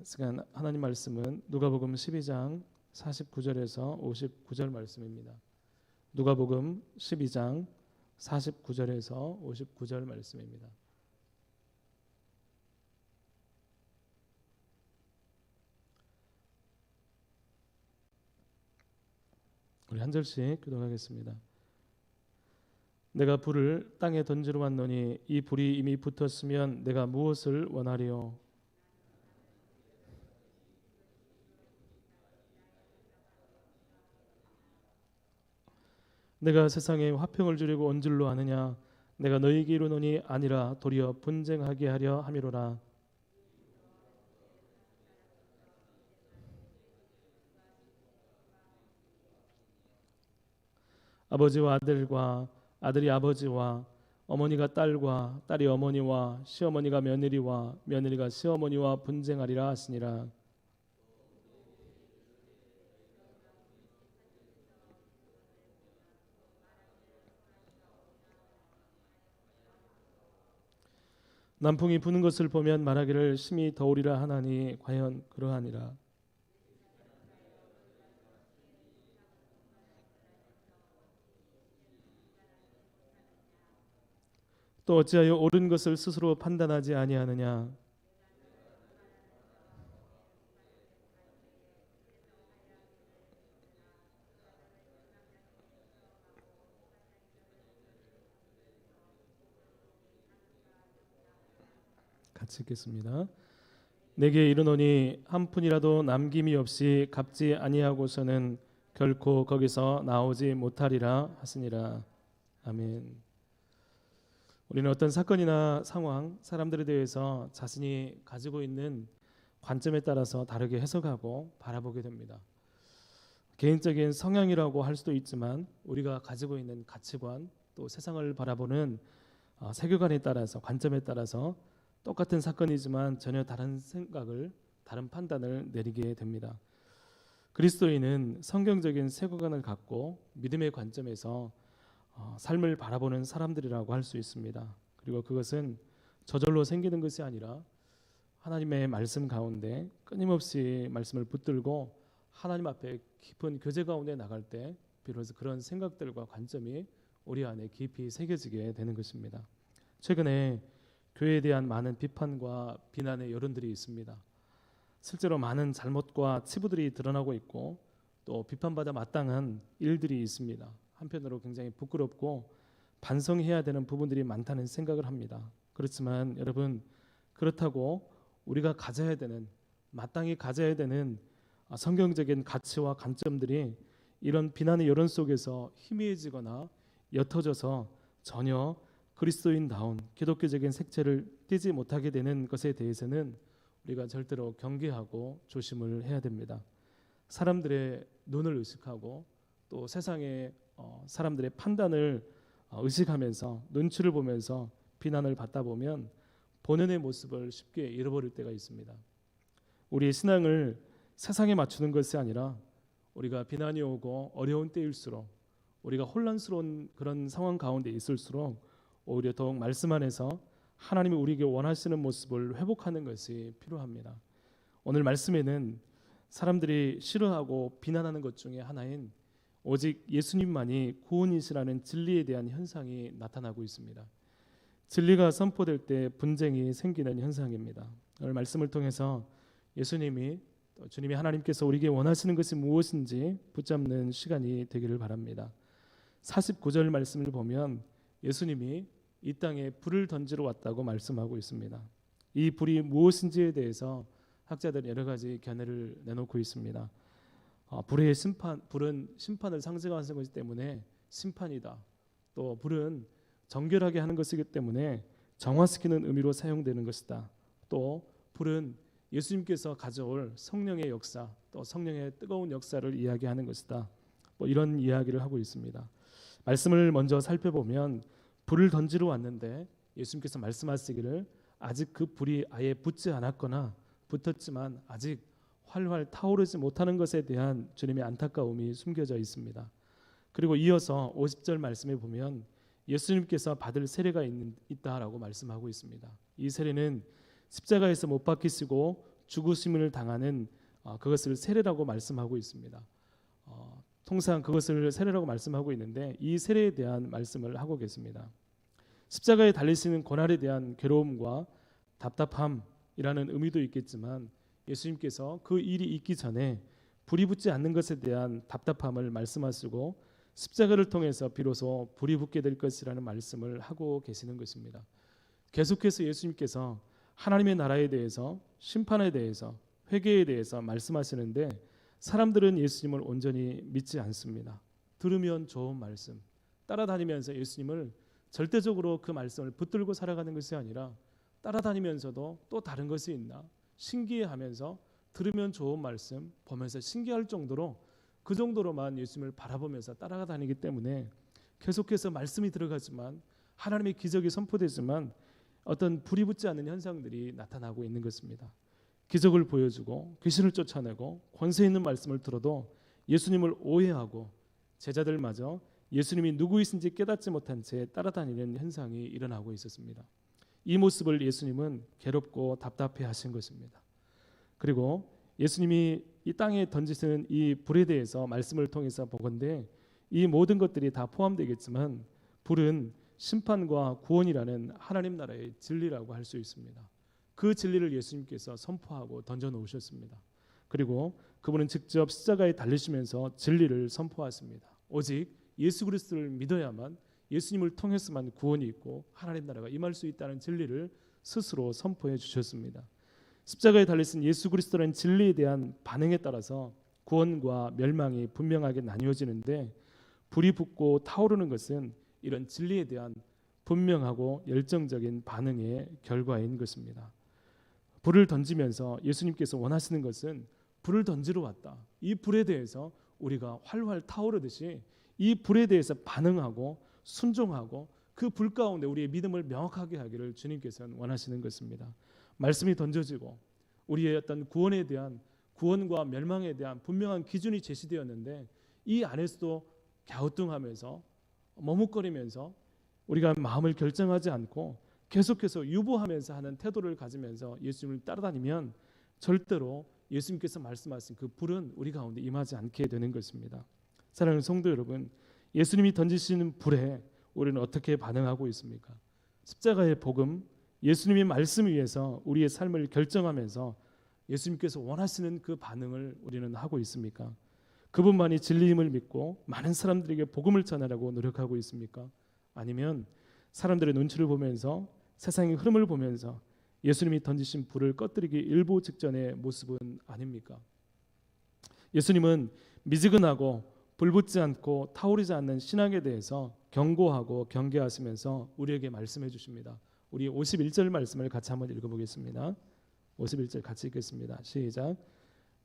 시간 하나님 말씀은 누가복음 12장 49절에서 59절 말씀입니다. 누가복음 12장 49절에서 59절 말씀입니다. 우리 한 절씩 교독하겠습니다. 내가 불을 땅에 던지러 왔노니 이 불이 이미 붙었으면 내가 무엇을 원하리요? 내가 세상에 화평을 주려고 온 줄로 아느냐? 내가 너희에게 이르노니 아니라 도리어 분쟁하게 하려 함이로라. 아버지와 아들과 아들이 아버지와 어머니가 딸과 딸이 어머니와 시어머니가 며느리와 며느리가 시어머니와 분쟁하리라 하시니라. 남풍이 부는 것을 보면 말하기를 심히 더우리라 하나니 과연 그러하니라. 또 어찌하여 옳은 것을 스스로 판단하지 아니하느냐? 같이 읽겠습니다. 내게 이르노니 한 푼이라도 남김이 없이 갚지 아니하고서는 결코 거기서 나오지 못하리라 하시니라. 아멘. 우리는 어떤 사건이나 상황, 사람들에 대해서 자신이 가지고 있는 관점에 따라서 다르게 해석하고 바라보게 됩니다. 개인적인 성향이라고 할 수도 있지만 우리가 가지고 있는 가치관, 또 세상을 바라보는 세계관에 따라서, 관점에 따라서 똑같은 사건이지만 전혀 다른 생각을, 다른 판단을 내리게 됩니다. 그리스도인은 성경적인 세계관을 갖고 믿음의 관점에서 삶을 바라보는 사람들이라고 할 수 있습니다. 그리고 그것은 저절로 생기는 것이 아니라 하나님의 말씀 가운데 끊임없이 말씀을 붙들고 하나님 앞에 깊은 교제 가운데 나갈 때 비로소 그런 생각들과 관점이 우리 안에 깊이 새겨지게 되는 것입니다. 최근에 교회에 대한 많은 비판과 비난의 여론들이 있습니다. 실제로 많은 잘못과 치부들이 드러나고 있고 또 비판받아 마땅한 일들이 있습니다. 한편으로 굉장히 부끄럽고 반성해야 되는 부분들이 많다는 생각을 합니다. 그렇지만 여러분, 그렇다고 우리가 가져야 되는, 마땅히 가져야 되는 성경적인 가치와 관점들이 이런 비난의 여론 속에서 희미해지거나 옅어져서 전혀 그리스도인다운 기독교적인 색채를 띠지 못하게 되는 것에 대해서는 우리가 절대로 경계하고 조심을 해야 됩니다. 사람들의 눈을 의식하고 또 세상의 사람들의 판단을 의식하면서 눈치를 보면서 비난을 받다 보면 본연의 모습을 쉽게 잃어버릴 때가 있습니다. 우리의 신앙을 세상에 맞추는 것이 아니라 우리가 비난이 오고 어려운 때일수록, 우리가 혼란스러운 그런 상황 가운데 있을수록 오히려 더욱 말씀 안에서 하나님이 우리에게 원하시는 모습을 회복하는 것이 필요합니다. 오늘 말씀에는 사람들이 싫어하고 비난하는 것 중에 하나인 오직 예수님만이 구원이시라는 진리에 대한 현상이 나타나고 있습니다. 진리가 선포될 때 분쟁이 생기는 현상입니다. 오늘 말씀을 통해서 예수님이, 또 주님이, 하나님께서 우리에게 원하시는 것이 무엇인지 붙잡는 시간이 되기를 바랍니다. 49절 말씀을 보면 예수님이 이 땅에 불을 던지러 왔다고 말씀하고 있습니다. 이 불이 무엇인지에 대해서 학자들은 여러 가지 견해를 내놓고 있습니다. 불은 심판을 상징하는 것이기 때문에 심판이다. 또 불은 정결하게 하는 것이기 때문에 정화시키는 의미로 사용되는 것이다. 또 불은 예수님께서 가져올 성령의 역사, 또 성령의 뜨거운 역사를 이야기하는 것이다. 뭐 이런 이야기를 하고 있습니다. 말씀을 먼저 살펴보면 불을 던지러 왔는데 예수님께서 말씀하시기를 아직 그 불이 아예 붙지 않았거나 붙었지만 아직 활활 타오르지 못하는 것에 대한 주님의 안타까움이 숨겨져 있습니다. 그리고 이어서 50절 말씀에 보면 예수님께서 받을 세례가 있다라고 말씀하고 있습니다. 이 세례는 십자가에서 못 박히시고 죽으심을 당하는 그것을 세례라고 말씀하고 있습니다. 통상 그것을 세례라고 말씀하고 있는데 이 세례에 대한 말씀을 하고 계십니다. 십자가에 달리시는 고난에 대한 괴로움과 답답함이라는 의미도 있겠지만 예수님께서 그 일이 있기 전에 불이 붙지 않는 것에 대한 답답함을 말씀하시고 십자가를 통해서 비로소 불이 붙게 될 것이라는 말씀을 하고 계시는 것입니다. 계속해서 예수님께서 하나님의 나라에 대해서, 심판에 대해서, 회개에 대해서 말씀하시는데 사람들은 예수님을 온전히 믿지 않습니다. 들으면 좋은 말씀, 따라다니면서 예수님을 절대적으로 그 말씀을 붙들고 살아가는 것이 아니라 따라다니면서도 또 다른 것이 있나 신기해하면서 들으면 좋은 말씀 보면서 신기할 정도로 그 정도로만 예수님을 바라보면서 따라다니기 때문에 계속해서 말씀이 들어가지만 하나님의 기적이 선포되지만 어떤 불이 붙지 않는 현상들이 나타나고 있는 것입니다. 기적을 보여주고 귀신을 쫓아내고 권세 있는 말씀을 들어도 예수님을 오해하고 제자들마저 예수님이 누구이신지 깨닫지 못한 채 따라다니는 현상이 일어나고 있었습니다. 이 모습을 예수님은 괴롭고 답답해 하신 것입니다. 그리고 예수님이 이 땅에 던지시는 이 불에 대해서 말씀을 통해서 보건대 이 모든 것들이 다 포함되겠지만 불은 심판과 구원이라는 하나님 나라의 진리라고 할 수 있습니다. 그 진리를 예수님께서 선포하고 던져놓으셨습니다. 그리고 그분은 직접 십자가에 달리시면서 진리를 선포하십니다. 오직 예수 그리스도를 믿어야만 예수님을 통해서만 구원이 있고 하나님 나라가 임할 수 있다는 진리를 스스로 선포해 주셨습니다. 십자가에 달리신 예수 그리스도라는 진리에 대한 반응에 따라서 구원과 멸망이 분명하게 나뉘어지는데 불이 붙고 타오르는 것은 이런 진리에 대한 분명하고 열정적인 반응의 결과인 것입니다. 불을 던지면서 예수님께서 원하시는 것은 불을 던지러 왔다. 이 불에 대해서 우리가 활활 타오르듯이 이 불에 대해서 반응하고 순종하고 그 불 가운데 우리의 믿음을 명확하게 하기를 주님께서는 원하시는 것입니다. 말씀이 던져지고 우리의 어떤 구원에 대한 구원과 멸망에 대한 분명한 기준이 제시되었는데 이 안에서도 갸우뚱하면서 머뭇거리면서 우리가 마음을 결정하지 않고 계속해서 유보하면서 하는 태도를 가지면서 예수님을 따라다니면 절대로 예수님께서 말씀하신 그 불은 우리 가운데 임하지 않게 되는 것입니다. 사랑하는 성도 여러분, 예수님이 던지시는 불에 우리는 어떻게 반응하고 있습니까? 십자가의 복음, 예수님의 말씀 위에서 우리의 삶을 결정하면서 예수님께서 원하시는 그 반응을 우리는 하고 있습니까? 그분만이 진리임을 믿고 많은 사람들에게 복음을 전하려고 노력하고 있습니까? 아니면 사람들의 눈치를 보면서 세상의 흐름을 보면서 예수님이 던지신 불을 꺼뜨리기 일보 직전의 모습은 아닙니까? 예수님은 미지근하고 불붙지 않고 타오르지 않는 신앙에 대해서 경고하고 경계하시면서 우리에게 말씀해 주십니다. 우리 51절 말씀을 같이 한번 읽어보겠습니다. 51절 같이 읽겠습니다. 시작.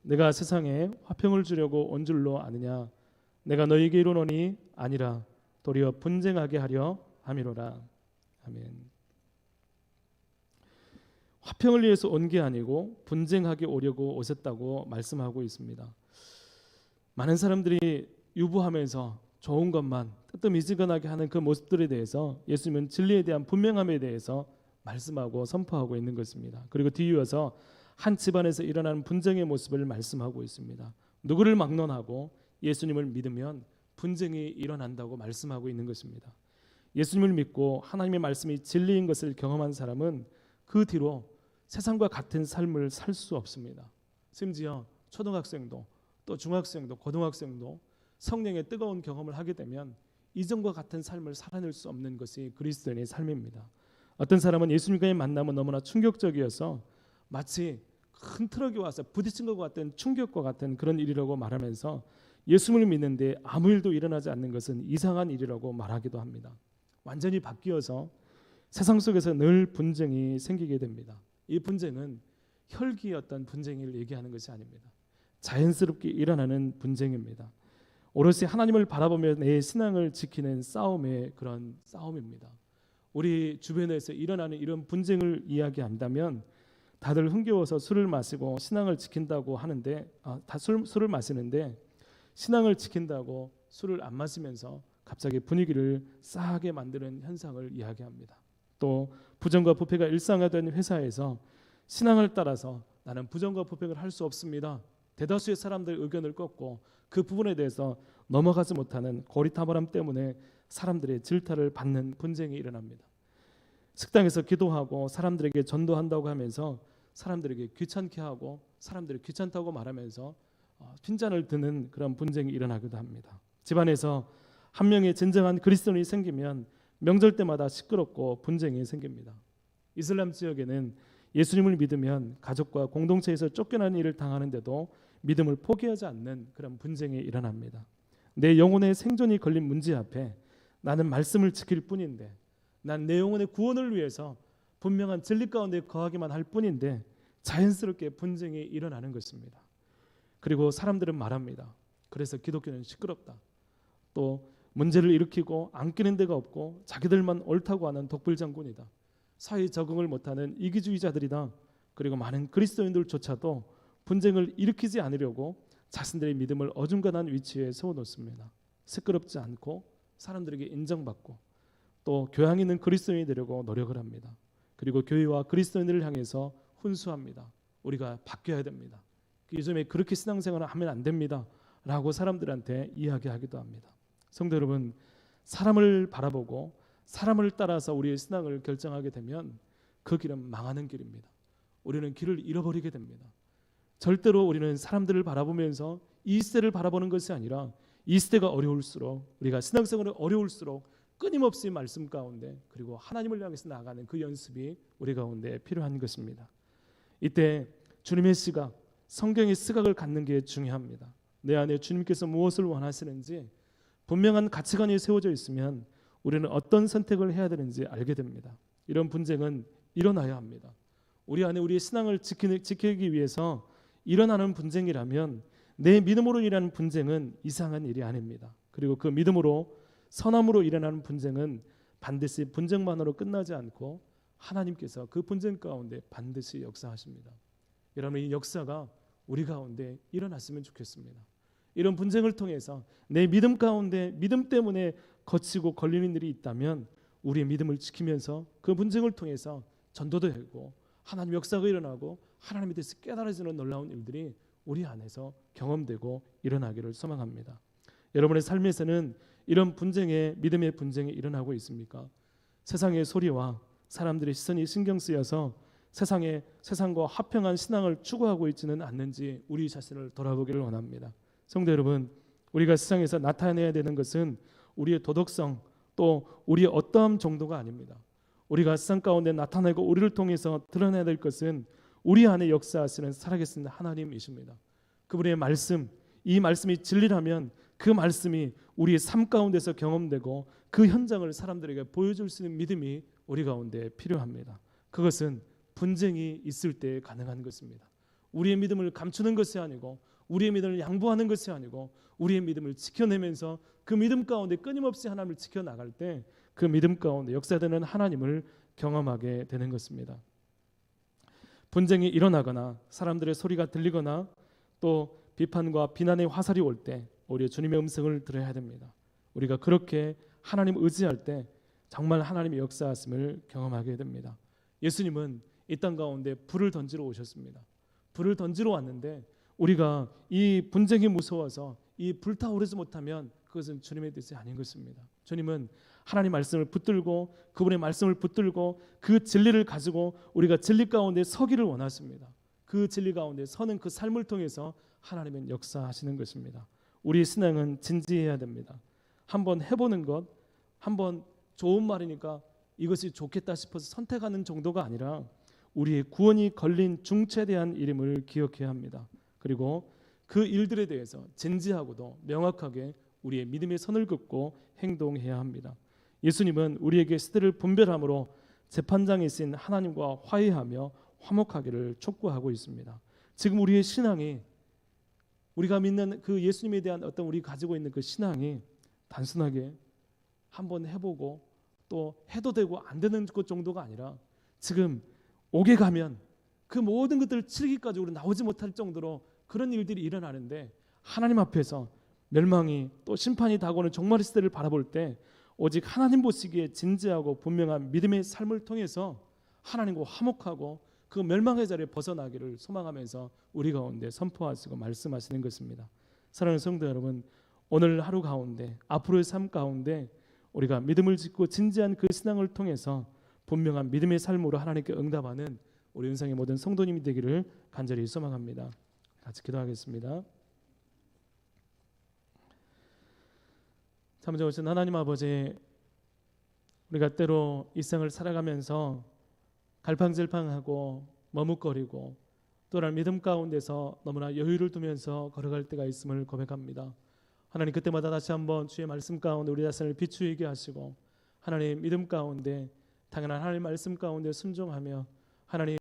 내가 세상에 화평을 주려고 온 줄로 아느냐? 내가 너희에게 이르노니 아니라 도리어 분쟁하게 하려 함이로라. 아멘. 화평을 위해서 온 게 아니고 분쟁하게 오려고 오셨다고 말씀하고 있습니다. 많은 사람들이 유부하면서 좋은 것만 뜨뜻미지근하게 하는 그 모습들에 대해서 예수님은 진리에 대한 분명함에 대해서 말씀하고 선포하고 있는 것입니다. 그리고 뒤이어서 한 집안에서 일어나는 분쟁의 모습을 말씀하고 있습니다. 누구를 막론하고 예수님을 믿으면 분쟁이 일어난다고 말씀하고 있는 것입니다. 예수님을 믿고 하나님의 말씀이 진리인 것을 경험한 사람은 그 뒤로 세상과 같은 삶을 살 수 없습니다. 심지어 초등학생도 또 중학생도 고등학생도 성령의 뜨거운 경험을 하게 되면 이전과 같은 삶을 살아낼 수 없는 것이 그리스도인의 삶입니다. 어떤 사람은 예수님과의 만남은 너무나 충격적이어서 마치 큰 트럭이 와서 부딪힌 것 같은 충격과 같은 그런 일이라고 말하면서 예수님을 믿는데 아무 일도 일어나지 않는 것은 이상한 일이라고 말하기도 합니다. 완전히 바뀌어서 세상 속에서 늘 분쟁이 생기게 됩니다. 이 분쟁은 혈기의 어떤 분쟁을 얘기하는 것이 아닙니다. 자연스럽게 일어나는 분쟁입니다. 오롯이 하나님을 바라보며 내 신앙을 지키는 싸움의 그런 싸움입니다. 우리 주변에서 일어나는 이런 분쟁을 이야기한다면 다들 흥겨워서 술을 마시고 신앙을 지킨다고 하는데 다 술을 마시는데 신앙을 지킨다고 술을 안 마시면서 갑자기 분위기를 싸하게 만드는 현상을 이야기합니다. 또 부정과 부패가 일상화된 회사에서 신앙을 따라서 나는 부정과 부패를 할 수 없습니다. 대다수의 사람들의 의견을 꺾고 그 부분에 대해서 넘어가지 못하는 고리타분함 때문에 사람들의 질타를 받는 분쟁이 일어납니다. 식당에서 기도하고 사람들에게 전도한다고 하면서 사람들에게 귀찮게 하고 사람들이 귀찮다고 말하면서 핀잔을 드는 그런 분쟁이 일어나기도 합니다. 집안에서 한 명의 진정한 그리스도인이 생기면 명절 때마다 시끄럽고 분쟁이 생깁니다. 이슬람 지역에는 예수님을 믿으면 가족과 공동체에서 쫓겨나는 일을 당하는데도 믿음을 포기하지 않는 그런 분쟁이 일어납니다. 내 영혼의 생존이 걸린 문제 앞에 나는 말씀을 지킬 뿐인데, 난 내 영혼의 구원을 위해서 분명한 진리 가운데 거하기만 할 뿐인데 자연스럽게 분쟁이 일어나는 것입니다. 그리고 사람들은 말합니다. 그래서 기독교는 시끄럽다. 또 문제를 일으키고 안 끼는 데가 없고 자기들만 옳다고 하는 독불장군이다. 사회에 적응을 못하는 이기주의자들이다. 그리고 많은 그리스도인들조차도 분쟁을 일으키지 않으려고 자신들의 믿음을 어중간한 위치에 세워놓습니다. 시끄럽지 않고 사람들에게 인정받고 또 교양 있는 그리스도인이 되려고 노력을 합니다. 그리고 교회와 그리스도인들을 향해서 훈수합니다. 우리가 바뀌어야 됩니다. 요즘에 그렇게 신앙생활을 하면 안 됩니다 라고 사람들한테 이야기하기도 합니다. 성도 여러분, 사람을 바라보고 사람을 따라서 우리의 신앙을 결정하게 되면 그 길은 망하는 길입니다. 우리는 길을 잃어버리게 됩니다. 절대로 우리는 사람들을 바라보면서 이 시대를 바라보는 것이 아니라 이 시대가 어려울수록, 우리가 신앙생활이 어려울수록 끊임없이 말씀 가운데 그리고 하나님을 향해서 나아가는 그 연습이 우리 가운데 필요한 것입니다. 이때 주님의 시각, 성경의 시각을 갖는 게 중요합니다. 내 안에 주님께서 무엇을 원하시는지 분명한 가치관이 세워져 있으면 우리는 어떤 선택을 해야 되는지 알게 됩니다. 이런 분쟁은 일어나야 합니다. 우리 안에 우리의 신앙을 지키기 위해서 일어나는 분쟁이라면 내 믿음으로 일어나는 분쟁은 이상한 일이 아닙니다. 그리고 그 믿음으로 선함으로 일어나는 분쟁은 반드시 분쟁만으로 끝나지 않고 하나님께서 그 분쟁 가운데 반드시 역사하십니다. 여러분, 이 역사가 우리 가운데 일어났으면 좋겠습니다. 이런 분쟁을 통해서 내 믿음 가운데 믿음 때문에 거치고 걸리는 일이 있다면 우리의 믿음을 지키면서 그 분쟁을 통해서 전도도 되고 하나님 역사가 일어나고 하나님에 대해서 깨달아지는 놀라운 일들이 우리 안에서 경험되고 일어나기를 소망합니다. 여러분의 삶에서는 이런 분쟁에, 믿음의 분쟁이 일어나고 있습니까? 세상의 소리와 사람들의 시선이 신경 쓰여서 세상과 화평한 신앙을 추구하고 있지는 않는지 우리 자신을 돌아보기를 원합니다. 성도 여러분, 우리가 세상에서 나타내야 되는 것은 우리의 도덕성 또 우리의 어떠함 정도가 아닙니다. 우리가 세상 가운데 나타내고 우리를 통해서 드러내야 될 것은 우리 안에 역사하시는 살아계신 하나님이십니다. 그분의 말씀, 이 말씀이 진리라면 그 말씀이 우리의 삶 가운데서 경험되고 그 현장을 사람들에게 보여줄 수 있는 믿음이 우리 가운데 필요합니다. 그것은 분쟁이 있을 때 가능한 것입니다. 우리의 믿음을 감추는 것이 아니고 우리의 믿음을 양보하는 것이 아니고 우리의 믿음을 지켜내면서 그 믿음 가운데 끊임없이 하나님을 지켜나갈 때 그 믿음 가운데 역사되는 하나님을 경험하게 되는 것입니다. 분쟁이 일어나거나 사람들의 소리가 들리거나 또 비판과 비난의 화살이 올 때 오히려 주님의 음성을 들어야 됩니다. 우리가 그렇게 하나님 의지할 때 정말 하나님의 역사하심을 경험하게 됩니다. 예수님은 이 땅 가운데 불을 던지러 오셨습니다. 불을 던지러 왔는데 우리가 이 분쟁이 무서워서 이 불타오르지 못하면 그것은 주님의 뜻이 아닌 것입니다. 주님은 하나님 말씀을 붙들고 그분의 말씀을 붙들고 그 진리를 가지고 우리가 진리 가운데 서기를 원하십니다. 그 진리 가운데 서는 그 삶을 통해서 하나님은 역사하시는 것입니다. 우리의 신앙은 진지해야 됩니다. 한번 해보는 것, 한번 좋은 말이니까 이것이 좋겠다 싶어서 선택하는 정도가 아니라 우리의 구원이 걸린 중체대한 이름을 기억해야 합니다. 그리고 그 일들에 대해서 진지하고도 명확하게 우리의 믿음의 선을 긋고 행동해야 합니다. 예수님은 우리에게 시대를 분별함으로 재판장이신 하나님과 화해하며 화목하기를 촉구하고 있습니다. 지금 우리의 신앙이, 우리가 믿는 그 예수님에 대한 어떤 우리 가지고 있는 그 신앙이 단순하게 한번 해보고 또 해도 되고 안 되는 것 정도가 아니라 지금 옥에 가면 그 모든 것들을 치르기까지 우리 나오지 못할 정도로 그런 일들이 일어나는데 하나님 앞에서 멸망이 또 심판이 다가오는 종말의 시대를 바라볼 때 오직 하나님 보시기에 진지하고 분명한 믿음의 삶을 통해서 하나님과 화목하고 그 멸망의 자리에 벗어나기를 소망하면서 우리 가운데 선포하시고 말씀하시는 것입니다. 사랑하는 성도 여러분, 오늘 하루 가운데 앞으로의 삶 가운데 우리가 믿음을 짓고 진지한 그 신앙을 통해서 분명한 믿음의 삶으로 하나님께 응답하는 우리 은상의 모든 성도님이 되기를 간절히 소망합니다. 같이 기도하겠습니다. 참 좋으신 하나님 아버지, 우리가 때로 이 생을 살아가면서 갈팡질팡하고 머뭇거리고 또한 믿음 가운데서 너무나 여유를 두면서 걸어갈 때가 있음을 고백합니다. 하나님, 그때마다 다시 한번 주의 말씀 가운데 우리 자신을 비추이게 하시고 하나님 믿음 가운데 당연한 하나님 말씀 가운데 순종하며 하나님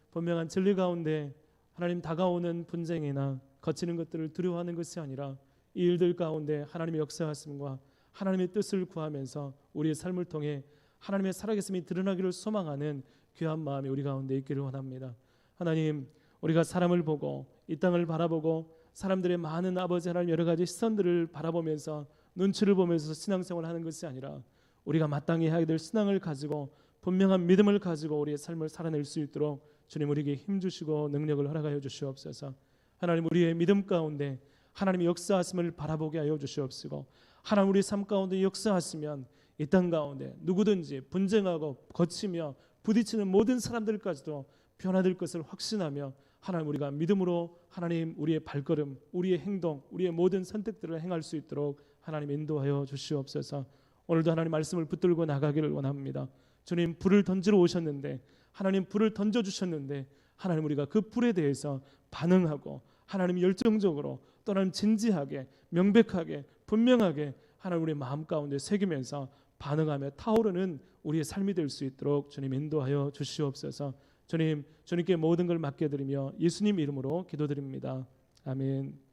분명한 진리 가운데 하나님 다가오는 분쟁이나 거치는 것들을 두려워하는 것이 아니라 이 일들 가운데 하나님의 역사하심과 하나님의 뜻을 구하면서 우리의 삶을 통해 하나님의 살아계심이 드러나기를 소망하는 귀한 마음이 우리 가운데 있기를 원합니다. 하나님, 우리가 사람을 보고 이 땅을 바라보고 사람들의 많은 아버지 하나님 여러 가지 시선들을 바라보면서 눈치를 보면서 신앙생활을 하는 것이 아니라 우리가 마땅히 해야 될 신앙을 가지고 분명한 믿음을 가지고 우리의 삶을 살아낼 수 있도록 주님 우리에게 힘주시고 능력을 허락하여 주시옵소서. 하나님, 우리의 믿음 가운데 하나님의 역사하심을 바라보게 하여 주시옵시고 하나님 우리 삶 가운데 역사하시면 이 땅 가운데 누구든지 분쟁하고 거치며 부딪히는 모든 사람들까지도 변화될 것을 확신하며 하나님 우리가 믿음으로 하나님 우리의 발걸음, 우리의 행동, 우리의 모든 선택들을 행할 수 있도록 하나님 인도하여 주시옵소서. 오늘도 하나님 말씀을 붙들고 나가기를 원합니다. 주님, 불을 던지러 오셨는데 하나님 불을 던져주셨는데 하나님 우리가 그 불에 대해서 반응하고 하나님 열정적으로 또 하나님 진지하게 명백하게 분명하게 하나님 우리의 마음 가운데 새기면서 반응하며 타오르는 우리의 삶이 될 수 있도록 주님 인도하여 주시옵소서. 주님, 주님께 모든 걸 맡겨드리며 예수님 이름으로 기도드립니다. 아멘.